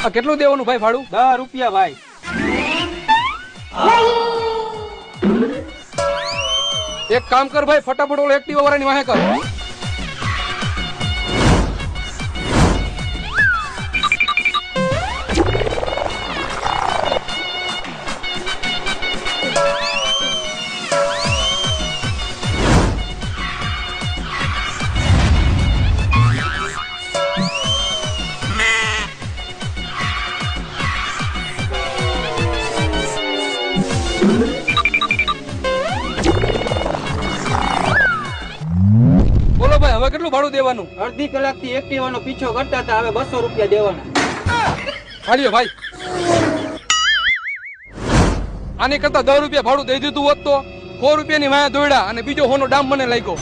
આ કેટલું દેવાનું ભાઈ ભાડું? 10 રૂપિયા ભાઈ. એક કામ કર ભાઈ, ફટાફટ ઓલો એક્ટિવા વાળાની વાહે કર. બોલો ભાઈ, હવે કેટલું ભાડું દેવાનું? અડધી કલાકથી એક્ટિવાનો પીછો કરતા હતા, હવે 200 રૂપિયા દેવાના. હાલ્યો ભાઈ. આની કરતા 10 રૂપિયા ભાડું દઈ દીધું હોત તો 100 રૂપિયાની વાયા દોડ્યા અને બીજો હોનો ડામ મને લાગ્યો.